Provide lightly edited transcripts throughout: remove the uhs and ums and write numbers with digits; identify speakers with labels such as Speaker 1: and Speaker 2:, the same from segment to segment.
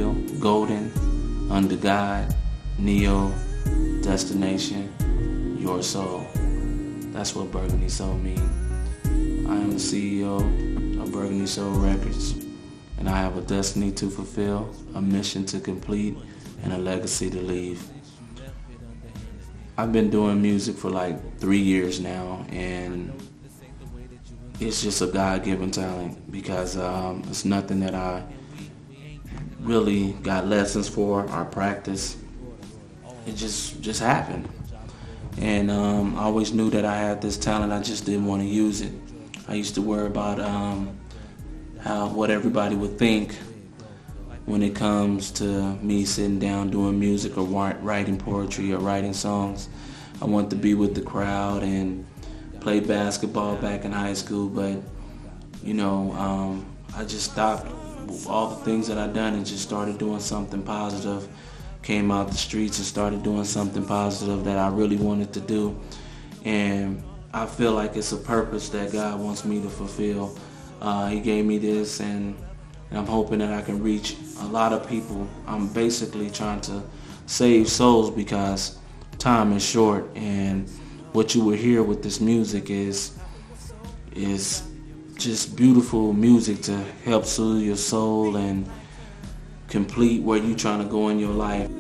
Speaker 1: Royal, Golden, Under God, Neo, Destination, Your Soul. That's what Burgundy Soul means. I am the CEO of Burgundy Soul Records, and I have a destiny to fulfill, a mission to complete, and a legacy to leave. I've been doing music for like 3 years now, and it's just a God-given talent because it's nothing that I really got lessons for or practice. It just happened. And I always knew that I had this talent, I just didn't want to use it. I used to worry about what everybody would think when it comes to me sitting down doing music or writing poetry or writing songs. I wanted to be with the crowd and play basketball back in high school, but you know, I just stopped all the things that I'd done and just started doing something positive. Came out the streets and started doing something positive that I really wanted to do. And I feel like it's a purpose that God wants me to fulfill. He gave me this, and I'm hoping that I can reach a lot of people. I'm basically trying to save souls because time is short, and what you will hear with this music is just beautiful music to help soothe your soul and complete where you're trying to go in your life.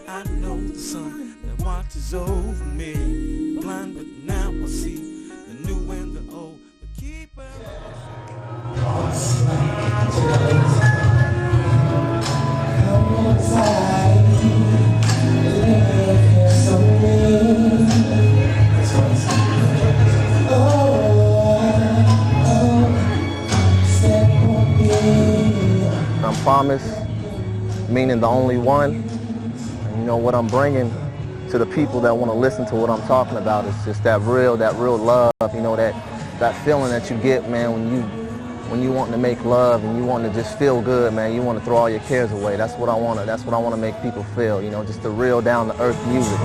Speaker 2: I know the sun that watches over me, blind but now I see the new and the old, but keep
Speaker 3: I'm promised, meaning the only one. And you know what I'm bringing to the people that want to listen to what I'm talking about is just that real love. You know, that feeling that you get, man, when you want to make love and you want to just feel good, man. You want to throw all your cares away. That's what I want to make people feel. You know, just the real down to earth music.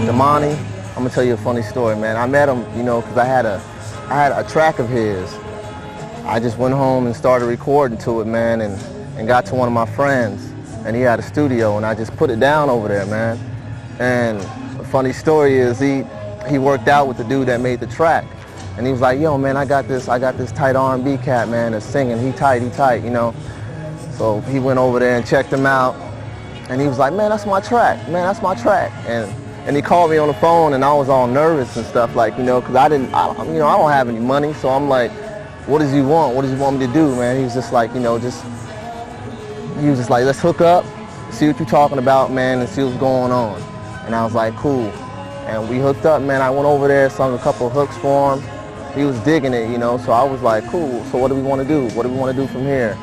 Speaker 3: Damani, I'm gonna tell you a funny story, man. I met him, you know, because I had a track of his. I just went home and started recording to it, man, and got to one of my friends, and he had a studio, and I just put it down over there, man. And the funny story is he worked out with the dude that made the track, and he was like, yo, man, I got this tight R&B cat, man, that's singing. He tight, you know. So he went over there and checked him out, and he was like, man, that's my track, And he called me on the phone, and I was all nervous and stuff, like, you know, because I don't have any money, so I'm like, what does he want? What does he want me to do, man? He was just like, you know, he was just like, let's hook up, see what you're talking about, man, and see what's going on. And I was like, cool. And we hooked up, man. I went over there, sung a couple of hooks for him. He was digging it, you know, so I was like, cool, so what do we want to do? What do we want to do from here?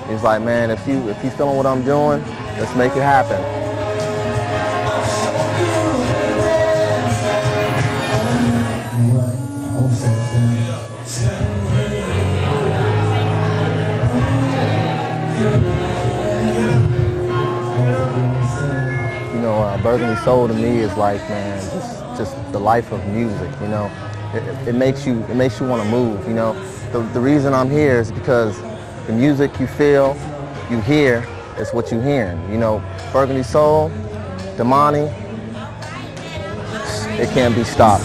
Speaker 3: He was like, man, if you feeling what I'm doing, let's make it happen. Burgundy Soul to me is like, man, just the life of music, you know. It makes you want to move, you know. The reason I'm here is because the music you feel, you hear, is what you're hearing. You know, Burgundy Soul, Damani, it can't be stopped.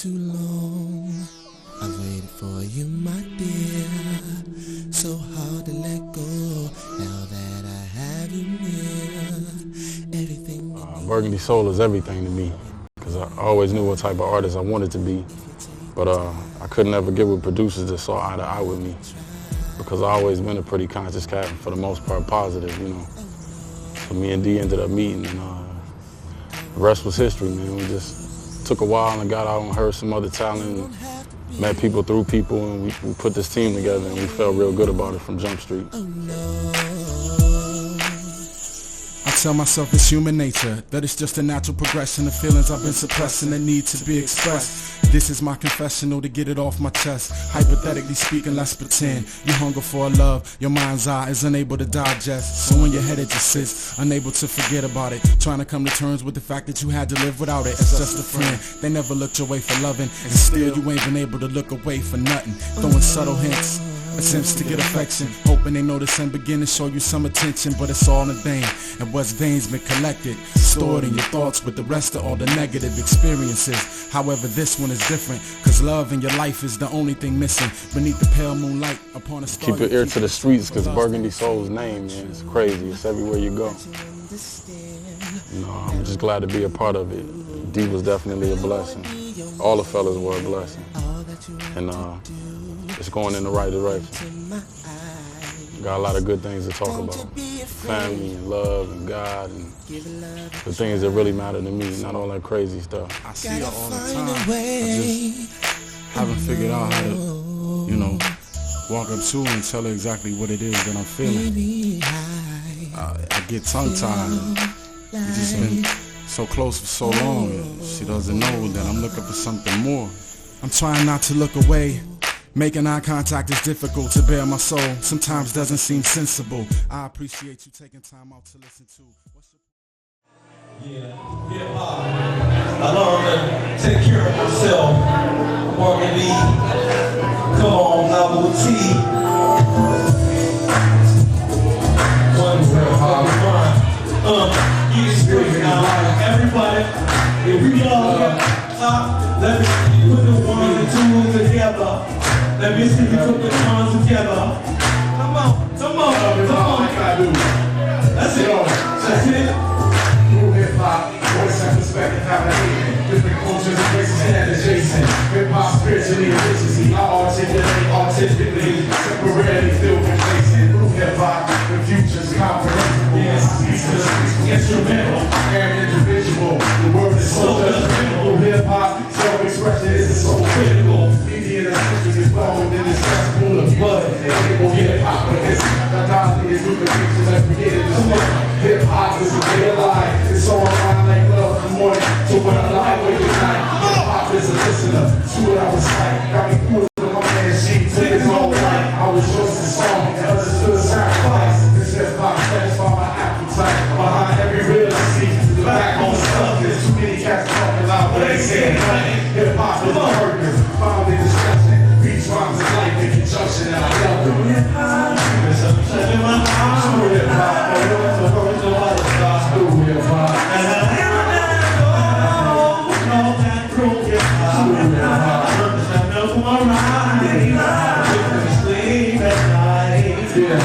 Speaker 2: too long. I've waited for you, my dear. So hard to let go. Now that I have you near, everything.
Speaker 4: Burgundy Soul is everything to me, because I always knew what type of artist I wanted to be. But I couldn't ever get with producers that saw eye to eye with me, because I always been a pretty conscious cat, and for the most part positive, you know. So me and D ended up meeting, and the rest was history, man. We just took a while and got out and heard some other talent, and met people through people, and we put this team together, and we felt real good about it from Jump Street.
Speaker 5: I tell myself it's human nature, that it's just a natural progression of feelings I've been suppressing that need to be expressed. This is my confessional to get it off my chest. Hypothetically speaking, let's pretend you hunger for a love your mind's eye is unable to digest. So when your head it just sits, unable to forget about it, trying to come to terms with the fact that you had to live without it as just a friend. They never looked your way for loving, and still you ain't been able to look away for nothing. Throwing subtle hints, attempts to get affection, hoping they notice and begin to show you some attention, but it's all in vain. And what's vain's been collected, stored in your thoughts with the rest of all the negative experiences. However, this one is different, cause love in your life is the only thing missing beneath the pale moonlight upon a star.
Speaker 4: Keep your ear to the streets, cause Burgundy Soul's name, man, it's crazy. It's everywhere you go. You know, I'm just glad to be a part of it. D was definitely a blessing. All the fellas were a blessing. And it's going in the right direction. Got a lot of good things to talk about. Family and love and God and the things that really matter to me, not all that crazy stuff.
Speaker 5: I see her all the time. I just haven't figured out how to, you know, walk up to her and tell her exactly what it is that I'm feeling. I get tongue-tied. We've just been so close for so long. She doesn't know that I'm looking for something more. I'm trying not to look away. Making eye contact is difficult to bear my soul. Sometimes doesn't seem sensible. I appreciate you taking time out to listen to.
Speaker 6: Yeah, I learned to take care of myself. Burgundy, come on, Novelty. You just bring it out. Everybody, if we all let me put the 1 and 2 together. Let me see you put the ones together. Come on, come on, come on. That's it. That's it.
Speaker 7: True hip-hop, voice and perspective, how to hate. Different cultures and places stand adjacent. Hip-hop spiritually efficiency. I articulate artistically, temporarily feel complacent. True hip-hop, the future's comprehensible. Yes, instrumental and individual. The word is so judgmental. Hip-hop, self-expression is so critical. Media history is flowing in this festival of blood. People hip-hop, but it's not godly. It's moving pictures that created this work. Hip-hop is a way of life. It's all around like love from morning to when I lie awake at night. Hip-hop is a listener to what I was like. Got me cool with my man sheep to his own life. I was just a song, understood sacrifice. This hip-hop satisfied my appetite. Behind every real I see, the backbone stuff. There's too many cats talking loud, but they saying nothing. Hip-hop is a purpose, found in discussion. Beats, rhymes, and life in conjunction, and I love them. There's a pleasure in my heart. True hip-hop, and there's a version of other stars. True hip-hop. And I never know that true hip-hop. True hip-hop. Purpose that knows my right. With me sleep at night. Yeah.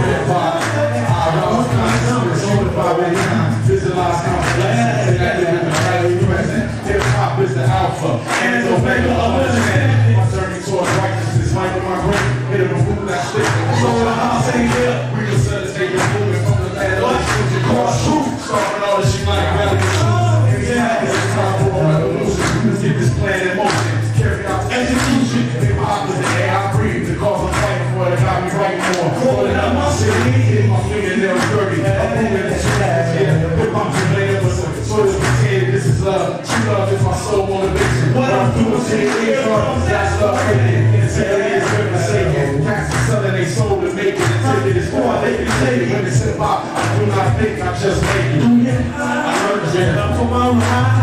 Speaker 7: Hip-hop. I love consciousness, certified by time. Visualize complex, and that is in the highly present. Hip-hop is the alpha and the omega of the man. My journey towards righteousness, might be my brain. Hit a move that stick. So when I say here, we can facilitate the movement from the land of the future. Cross truth, starting all this shit like revolution. Exactly, it's time for a revolution. Let's get this plan in motion. Carry out execution. Hip-hop is the air I breathe. The cause I'm fighting for, it got me right more. Rolling up my city, hitting my fingernails dirty. I'm moving the trash, yeah. Hip-hop is later, but so this potato, this is love. True love is my soul motivation. What I'm doing to the eardrum, that's love written. Integrity is forsaken. Cats are selling their soul to make it. Integrity is for they can take it. When it's hip-hop, I do not think, I just make it. I learned to get up for my ride.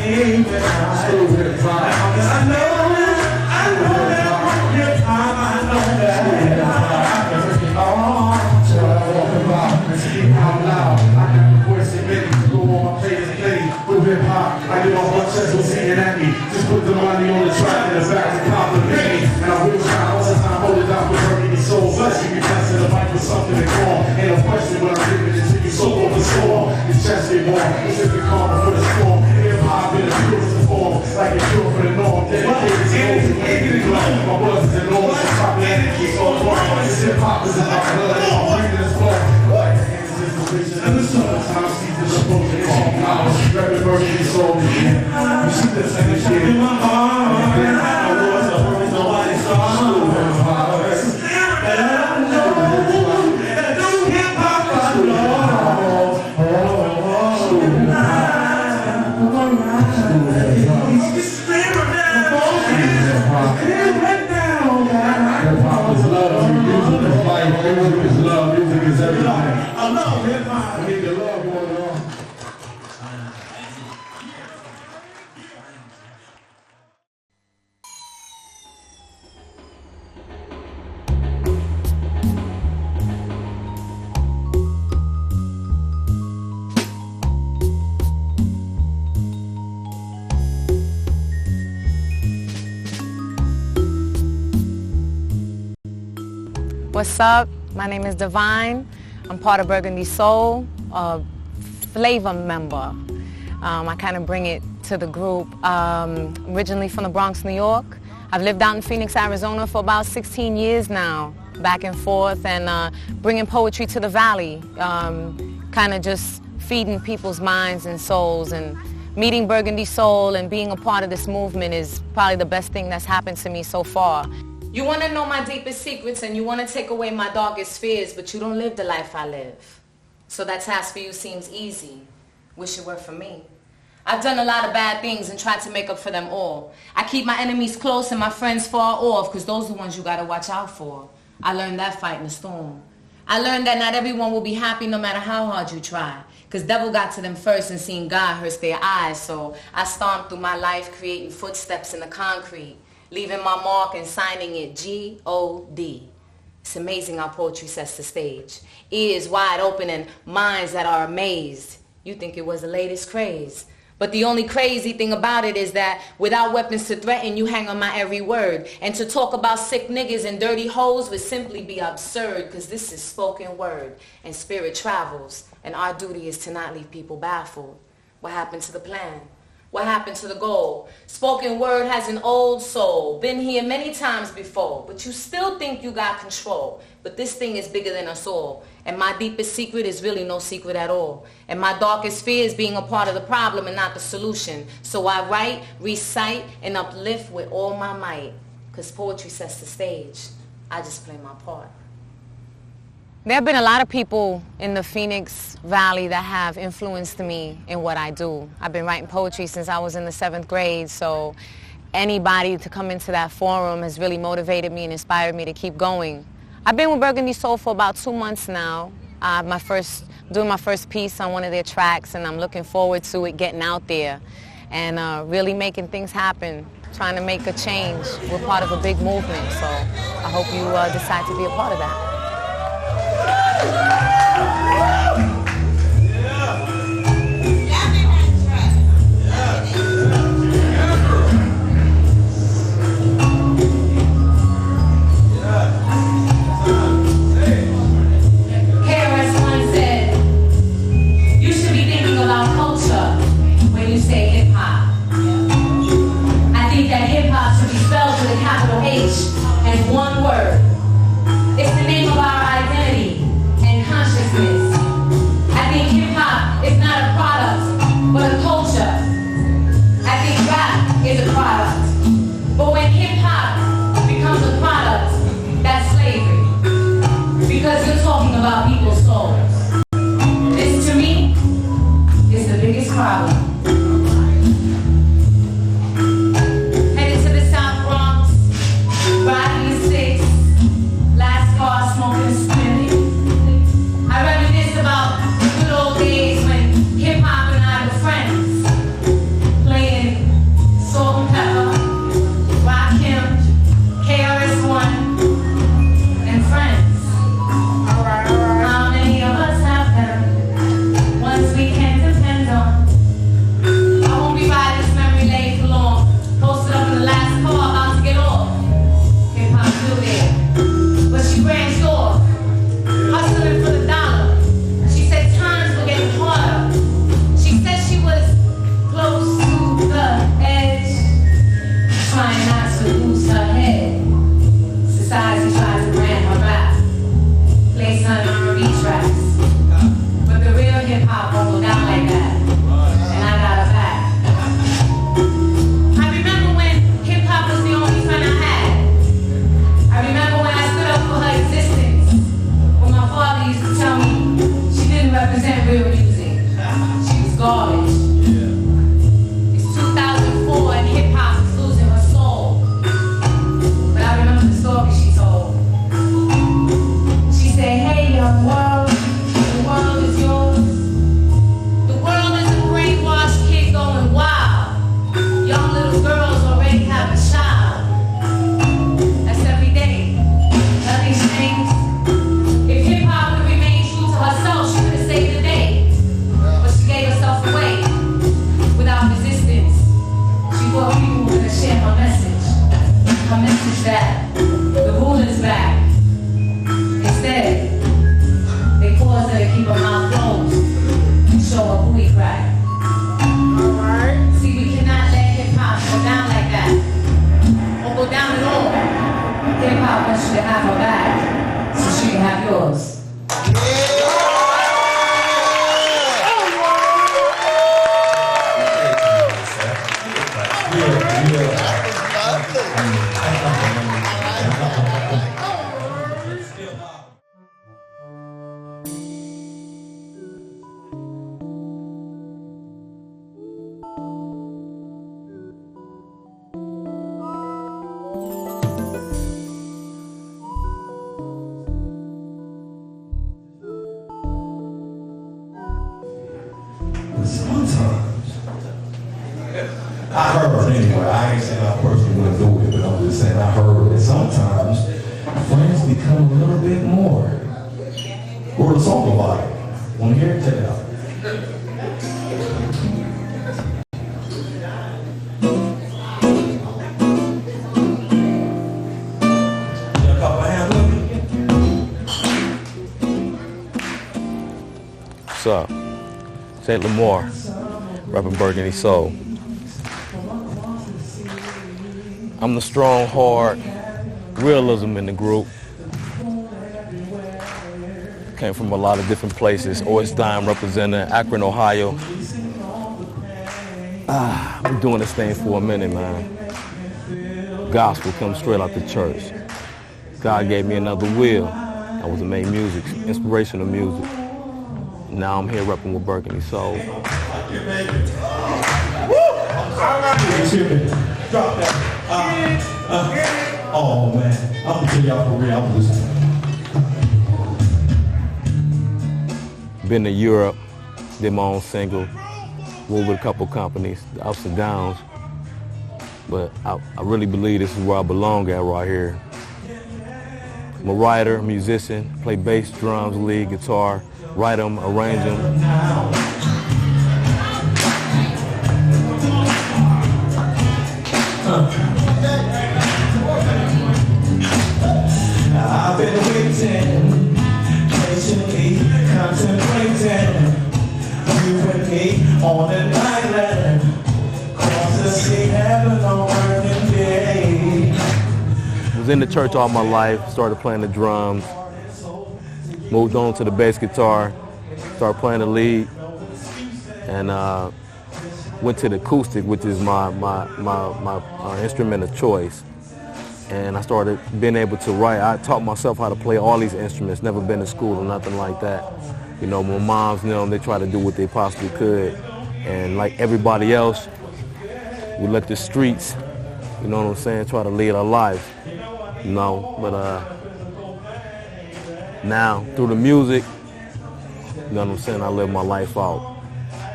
Speaker 7: True hip-hop. I know that hip-hop, I know that I can bring it all. So I walk about and speak out loud. I got the voice of many. Go on my face and play. Through hip-hop, I on the track and the back to compliment me. And I will try all the time, hold it down for Burgundy Soul. Blessing me, blessing the mic with something to call. Ain't no question when I'm giving it to you, so over so on. It's chest it more, it's just the calm before the storm. Hip-hop in the purest form, like a cure for the norm. Dedicated to those who ain't getting glow. My brothers and enormous, I'm popping energy, so far. This hip-hop is in my blood, and I'm breathing this flow. And the summertime season's approaching, calm hours, grabbing Burgundy Soul. You see the second shit in my heart. I was a hurry, nobody saw. But I know that no hip-hop is love. Hip-hop is love, music is life, music is love, music is everything. I love hip-hop. I need the love going on.
Speaker 8: What's up? My name is Divine. I'm part of Burgundy Soul, a flavor member. I kind of bring it to the group. Originally from the Bronx, New York. I've lived out in Phoenix, Arizona for about 16 years now, back and forth, and bringing poetry to the Valley, kind of just feeding people's minds and souls. And meeting Burgundy Soul and being a part of this movement is probably the best thing that's happened to me so far. You want to know my deepest secrets and you want to take away my darkest fears, but you don't live the life I live. So that task for you seems easy. Wish it were for me. I've done a lot of bad things and tried to make up for them all. I keep my enemies close and my friends far off, because those are the ones you got to watch out for. I learned that fighting the storm. I learned that not everyone will be happy no matter how hard you try, because devil got to them first and seeing God hurts their eyes. So I stomped through my life creating footsteps in the concrete, leaving my mark and signing it G-O-D. It's amazing how poetry sets the stage. Ears wide open and minds that are amazed. You think it was the latest craze. But the only crazy thing about it is that without weapons to threaten, you hang on my every word. And to talk about sick niggas and dirty hoes would simply be absurd, because this is spoken word and spirit travels. And our duty is to not leave people baffled. What happened to the plan? What happened to the goal? Spoken word has an old soul, been here many times before, but you still think you got control. But this thing is bigger than us all, and my deepest secret is really no secret at all. And my darkest fear is being a part of the problem and not the solution. So I write, recite, and uplift with all my might, because poetry sets the stage. I just play my part. There have been a lot of people in the Phoenix Valley that have influenced me in what I do. I've been writing poetry since I was in the 7th grade, so anybody to come into that forum has really motivated me and inspired me to keep going. I've been with Burgundy Soul for about 2 months now. Doing my first piece on one of their tracks, and I'm looking forward to it getting out there and really making things happen, trying to make a change. We're part of a big movement, so I hope you decide to be a part of that.
Speaker 9: And one word. It's the name of our identity and consciousness. I think hip-hop is not a product, but a culture. I think rap is a product. But when hip-hop becomes a product, that's slavery. Because you're talking about people's souls. This, to me, is the biggest problem. wants you to have her back so she can have yours.
Speaker 6: I heard anyway, I ain't saying I personally wouldn't do it, but I'm just saying I heard that sometimes friends become a little bit more. Wrote a song about it. Want to hear it? Check it out.
Speaker 10: What's up? J-Lamar, rapping Burgundy Soul. I'm the strong, hard realism in the group. Came from a lot of different places. Always Dime representing Akron, Ohio. We're doing this thing for a minute, man. Gospel comes straight out the church. God gave me another will. I was to make music, inspirational music. Now I'm here repping with Burgundy Soul.
Speaker 6: Drop that. Oh man, I'm gonna tell y'all for real, I'm listening.
Speaker 10: Been to Europe, did my own single, worked with a couple companies, the ups and downs. But I really believe this is where I belong at right here. I'm a writer, musician, play bass, drums, lead, guitar, write them, arrange them.
Speaker 6: I've been waiting, patiently contemplating you and me on an island, cross the sea, heaven on burning day.
Speaker 10: Was in the church all my life, started playing the drums, moved on to the bass guitar, started playing the lead, and went to the acoustic, which is my instrument of choice. And I started being able to write. I taught myself how to play all these instruments, never been to school or nothing like that. You know, my moms, you know, they try to do what they possibly could. And like everybody else, we let the streets, you know what I'm saying, try to lead our life. You know, but now through the music, you know what I'm saying, I live my life out.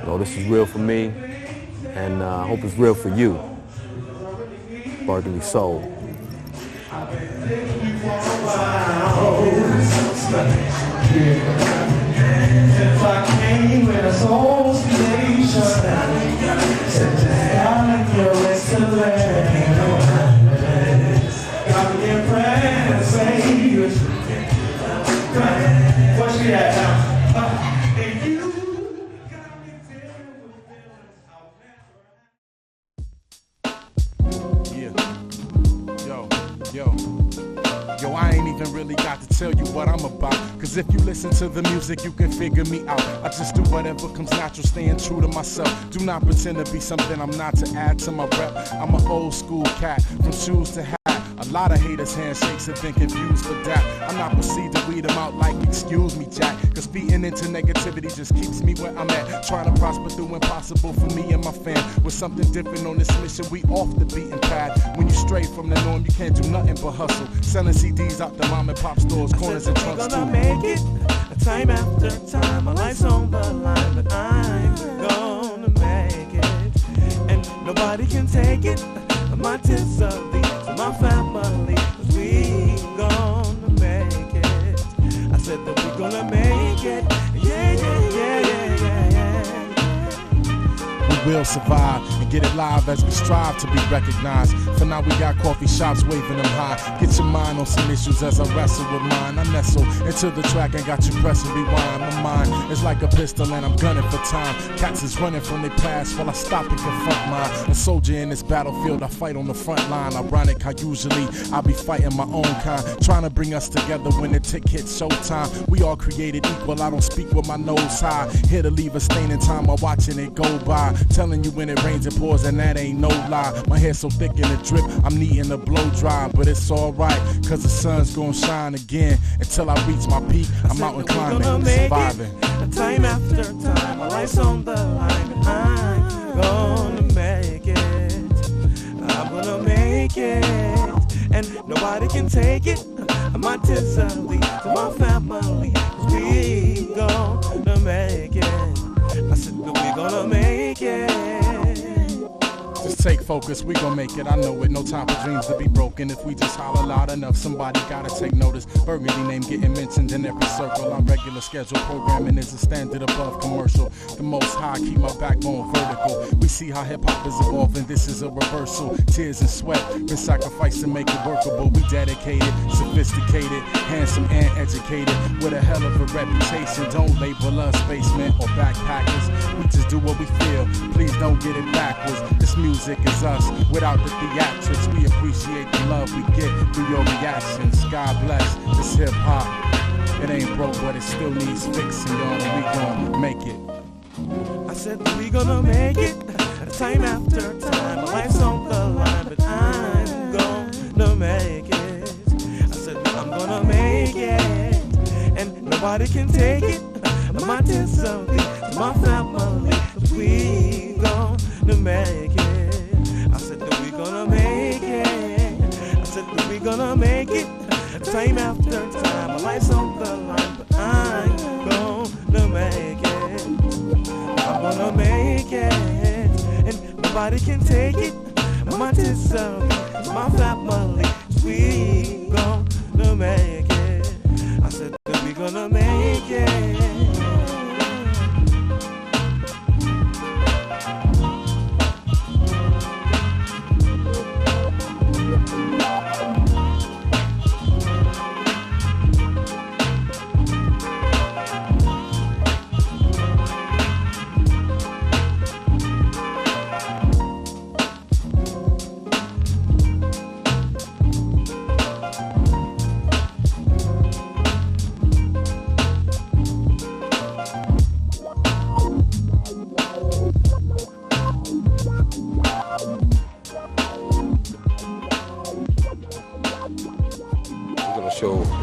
Speaker 10: You know, this is real for me, and I hope it's real for you. Burgundy Soul.
Speaker 6: If I came with a soul station, today I'm in your restaurant. Got me impressed, say what she at now?
Speaker 5: Yo, I ain't even really got to tell you what I'm about. Cause if you listen to the music, you can figure me out. I just do whatever comes natural, staying true to myself. Do not pretend to be something I'm not to add to my rep. I'm an old school cat, from shoes to hat. A lot of haters handshakes have been confused for that. I'm not proceed to weed them out like, excuse me, Jack. Cause feeding into negativity just keeps me where I'm at. Trying to prosper through impossible for me and my fam. With something different on this mission, we off the beaten path. When you stray from the norm, you can't do nothing but hustle. Selling CDs out the mom and pop stores, corners and trunks too.
Speaker 2: Gonna make it, time after time. My life's on the line, but I'm gonna make it. And nobody can take it. My tears are lead to my family, 'cause we gonna make it. I said that we gonna make it. Yeah, yeah, yeah, yeah, yeah, yeah.
Speaker 5: We will survive and get it live as we strive to be recognized. For now we got coffee shops waving them high. Get your mind on some issues as I wrestle with mine. I nestle into the track and got you pressing rewind. My mind is like a pistol and I'm gunning for time. Cats is running from their past while I stop and confront mine. A soldier in this battlefield, I fight on the front line. Ironic how usually I be fighting my own kind, trying to bring us together when the tick hits showtime. We all created equal, I don't speak with my nose high. Here to leave a stain in time while watching it go by. Telling you when it rains it pours and that ain't no lie. My hair so thick in the drip, I'm needing to blow dry. But it's alright, cause the sun's gonna shine again. Until I reach my peak, I'm mountain climbing, surviving.
Speaker 2: Time after time, my life's on the line. I'm gonna make it. I'm gonna make it. And nobody can take it. My tears are lead to my family. We gonna make it. I said that we gonna make it.
Speaker 5: Just take focus, we gon' make it. I know it, no time for dreams to be broken. If we just holler loud enough, somebody gotta take notice. Burgundy name getting mentioned in every circle. On regular schedule, programming is a standard above commercial. The most high, keep my backbone vertical. We see how hip-hop is evolving, this is a reversal. Tears and sweat, been sacrificed to make it workable. We dedicated, sophisticated, handsome and educated. With a hell of a reputation, don't label us basement or backpackers. We just do what we feel, please don't get it backwards. This music is us, without the theatrics. We appreciate the love we get through your reactions. God bless this hip-hop. It ain't broke, but it still needs fixing, y'all, and we gon' make it.
Speaker 2: I said that we gonna make it. Time after time, my life's on the line, but I'm gonna make it. I said that I'm gonna make it. And nobody can take it. My tears are lead to my family. We gonna make it. I said that we gonna make it. I said that we gonna make it. Time after time, my life's on the line, but I'm gonna make it. I'm gonna make it. And nobody can take it. My tears are lead to my family. We gonna make it. I said that we gonna make it.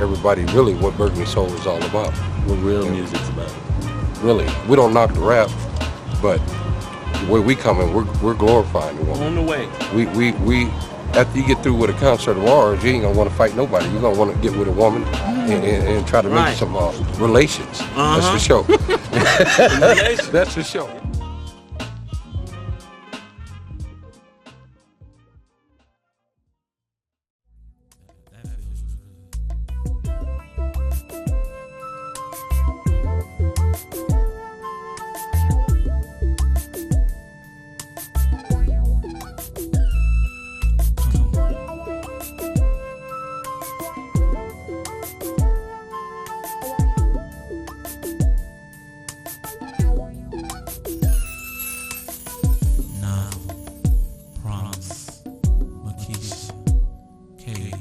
Speaker 11: Everybody really what Burgundy Soul is all about.
Speaker 1: What real music's about.
Speaker 11: Really. We don't knock the rap, but the way we come in, we're glorifying the woman.
Speaker 1: On the way.
Speaker 11: We after you get through with a concert of ours, you ain't gonna want to fight nobody. You're gonna want to get with a woman and try to make some relations. That's for sure. That's for sure.
Speaker 2: K